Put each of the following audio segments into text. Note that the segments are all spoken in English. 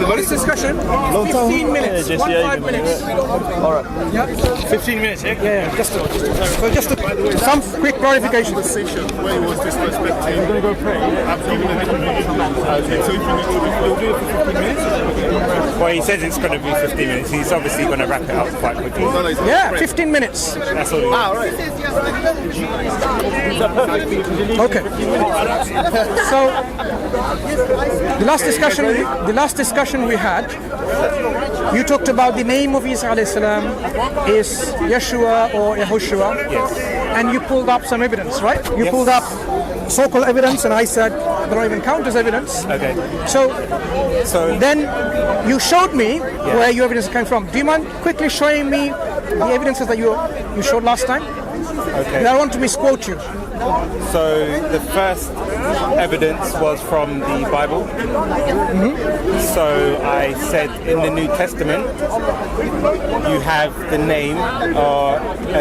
Well, this discussion, 15 minutes, 5 minutes. All right. Yeah. 15 minutes, yeah? Yeah, just some quick clarification. Conversation where he was disrespecting. You're going to go pray? I've given an information. Okay. So if you need to do it for 15 minutes? Well, he says it's going to be 15 minutes. He's obviously going to wrap it up quite quickly. Yeah, 15 minutes. That's all. All right. Okay. So the last discussion we had, you talked about the name of Isa alayhi salam is Yeshua or Yehoshua. Yes. And you pulled up some evidence, right? You Yes. pulled up so-called evidence, and I said they don't even count as evidence. Okay. So So then you showed me where your evidence came from. Do you mind quickly showing me the evidences that you showed last time? okay. I don't want to misquote you. So the first evidence was from the Bible. So I said in the New Testament you have the name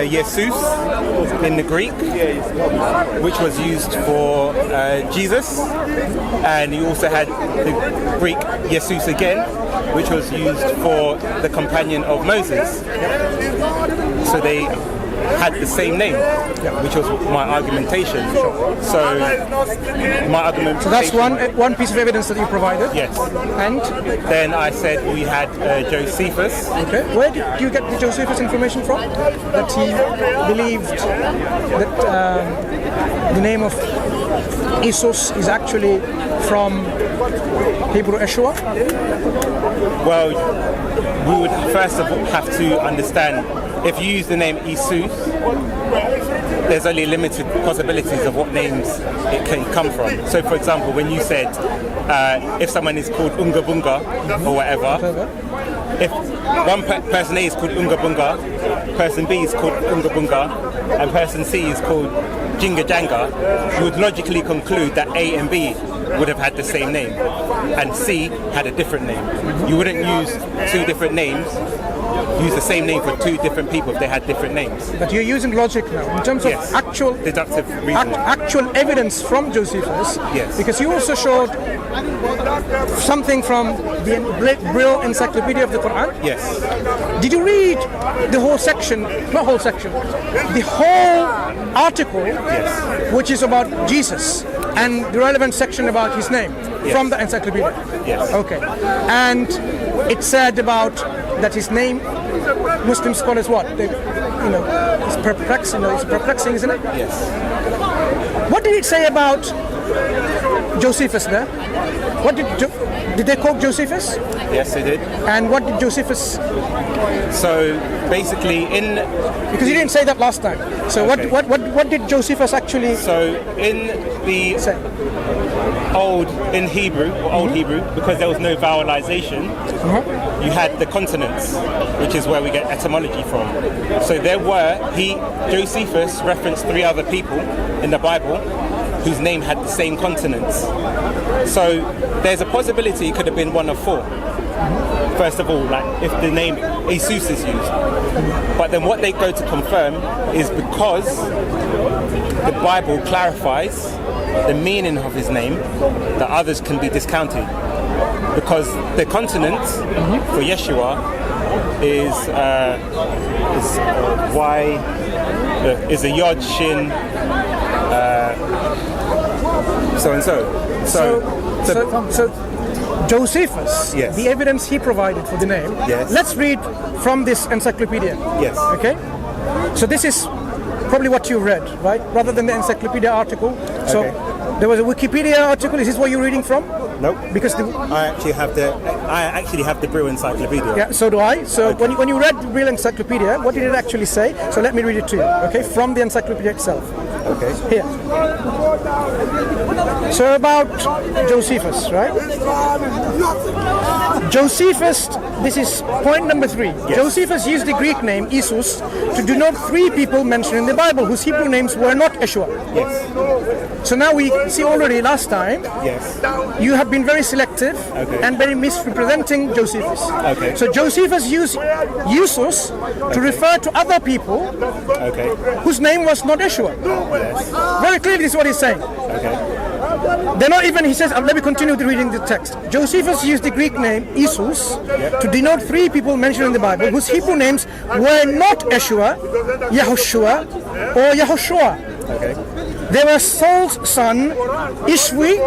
Jesus in the Greek, which was used for Jesus, and you also had the Greek Jesus again, which was used for the companion of Moses. So they had the same name, which was my argumentation. So my argument. So that's one piece of evidence that you provided. Yes. And Then I said we had Josephus. okay, where did you get the Josephus information from? That he believed that the name of Jesus is actually from Hebrew Yeshua? Well, we would first of all have to understand, if you use the name Jesus, there's only limited possibilities of what names it can come from. So for example, when you said if someone is called Unga Bunga or whatever, if one person A is called Unga Bunga, person B is called Unga Bunga, and person C is called Jinga Janga, you would logically conclude that A and B would have had the same name, and C had a different name. You wouldn't use two different names, use the same name for two different people if they had different names. But you're using logic now in terms of Yes. actual Deductive reasoning. actual evidence from Josephus. Yes. Because you also showed something from the Brill Encyclopedia of the Quran. Yes. Did you read the whole section? Not whole section. The whole article, Yes. which is about Jesus, and the relevant section about his name from the encyclopedia. Yes. Okay. And it said about that his name, Muslim scholars it's perplexing. It's perplexing, isn't it? Yes. What did it say about Josephus there? What did they quote Josephus? Yes, they did. And what did Josephus? So basically, Because you didn't say that last time. So Okay. what did Josephus actually in the say? Old Hebrew, because there was no vowelization, you had the consonants, which is where we get etymology from. So Josephus referenced 3 other people in the Bible whose name had the same consonants. So there's a possibility it could have been one of 4. First of all, like if the name Jesus is used. But then what they go to confirm is because the Bible clarifies the meaning of his name, that others can be discounted. Because the consonant for Yeshua is Y, is a Yod, Shin, so and so. So Josephus, Yes. the evidence he provided for the name. Yes. Let's read from this encyclopedia. Yes. Okay. So this is probably what you read, right? Rather than the encyclopedia article. So Okay. there was a Wikipedia article. Is this what you're reading from? Nope. Because I actually have the Brill Encyclopedia. yeah, so do I. So Okay. when you read the real encyclopedia, what did it actually say? So let me read it to you, okay? From the encyclopedia itself. Okay. Here. So about Josephus, right? Josephus, this is point number 3. Yes. Josephus used the Greek name Jesus to denote 3 people mentioned in the Bible whose Hebrew names were not Yeshua. Yes. So now we see already last time, Yes. you have been very selective Okay. and very misrepresenting Josephus. Okay. So Josephus used Jesus to refer to other people Okay. whose name was not Yeshua. Yes. Very clearly, this is what he's saying. Okay. They're not even, he says, let me continue reading the text. Josephus used the Greek name Jesus to denote three people mentioned in the Bible whose Hebrew names were not Yeshua, Yahushua, or Yahushua. Okay. They were Saul's son, Ishvi,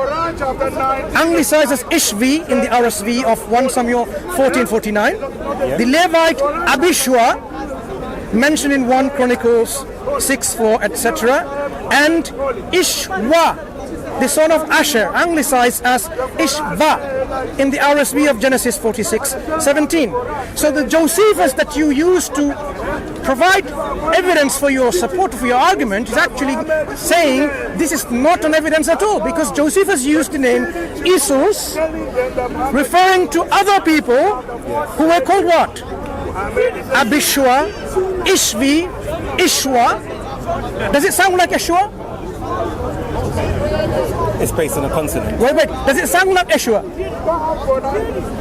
anglicized as Ishvi in the RSV of 1 Samuel 14:49. The Levite Abishua, mentioned in 1 Chronicles 6:4, etc. And Ishwa, the son of Asher, anglicized as Ishva in the RSV of Genesis 46:17. So the Josephus that you use to provide evidence for your support for your argument is actually saying this is not an evidence at all, because Josephus used the name Jesus referring to other people who were called what? Abishua, Ishvi, Ishwa. Does it sound like Yeshua? It's based on a consonant. Wait. Does it sound like Yeshua?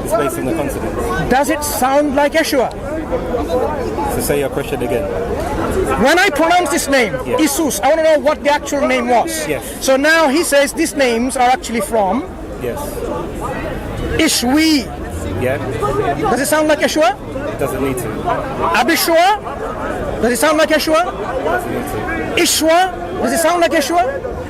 It's based on the consonant. Does it sound like Yeshua? So say your question again. When I pronounce this name, Yes. Jesus, I want to know what the actual name was. Yes. So now he says these names are actually from Yes. Ishwi. Yeah. Does it sound like Yeshua? It doesn't need to. Abishua? Does it sound like Yeshua? Doesn't need to. Ishwa? Does it sound like Yeshua?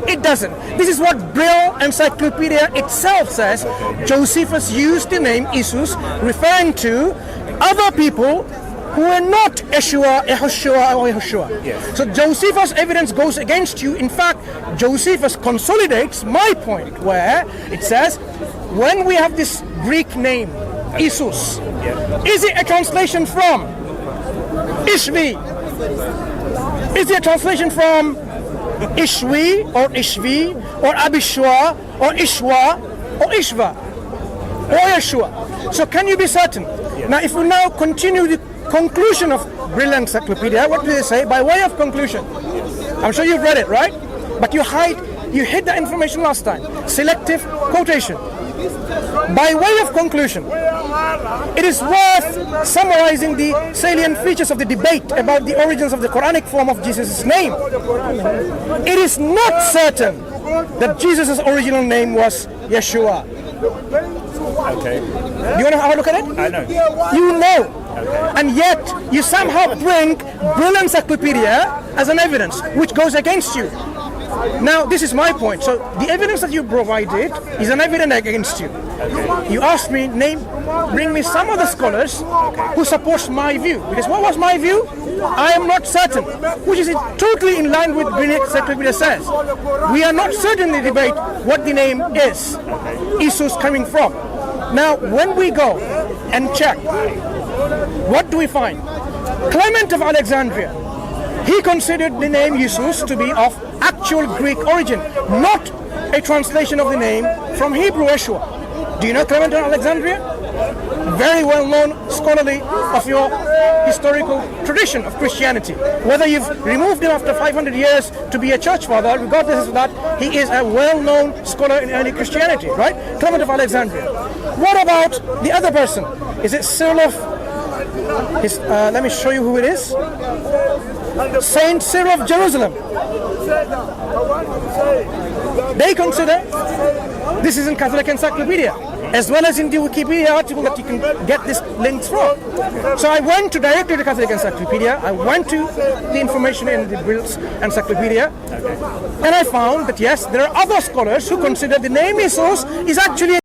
It doesn't. This is what Brill Encyclopedia itself says. Josephus used the name Jesus referring to other people who were not Yeshua, Yahushua, or Yahushua. Yes. So Josephus' evidence goes against you. In fact, Josephus consolidates my point where it says, when we have this Greek name, Jesus, is it a translation from Ishvi? Is it a translation from Ishvi or Ishvi or Abishua or Ishwa or Ishva or Yeshua? So can you be certain? Now if we now continue the conclusion of Brilliant Encyclopedia, what do they say? By way of conclusion. I'm sure you've read it, right? But you hid the information last time. Selective quotation. By way of conclusion, it is worth summarizing the salient features of the debate about the origins of the Quranic form of Jesus' name. It is not certain that Jesus' original name was Yeshua. Okay. Do you want to have a look at it? I know. You know. Okay. And yet, you somehow bring Brilliant Encyclopedia as an evidence, which goes against you. Now, this is my point. So, the evidence that you provided is an evidence against you. Okay. You asked me, bring me some of the scholars who supports my view. Because what was my view? I am not certain, which is totally in line with Brilliant Encyclopedia says. We are not certain in the debate what the name is, Jesus coming from. Now, when we go and check, what do we find? Clement of Alexandria, he considered the name Jesus to be of actual Greek origin, not a translation of the name from Hebrew Yeshua. Do you know Clement of Alexandria? Very well-known scholarly of your historical tradition of Christianity. Whether you've removed him after 500 years to be a church father, regardless of that, he is a well-known scholar in early Christianity, right? Clement of Alexandria. What about the other person? Is it Cyril of... let me show you who it is. Saint Cyril of Jerusalem. They consider, this is in Catholic Encyclopedia, as well as in the Wikipedia article that you can get this links from. So I went directly to Catholic Encyclopedia, I went to the information in the Brilliant Encyclopedia, and I found that yes, there are other scholars who consider the name Jesus is actually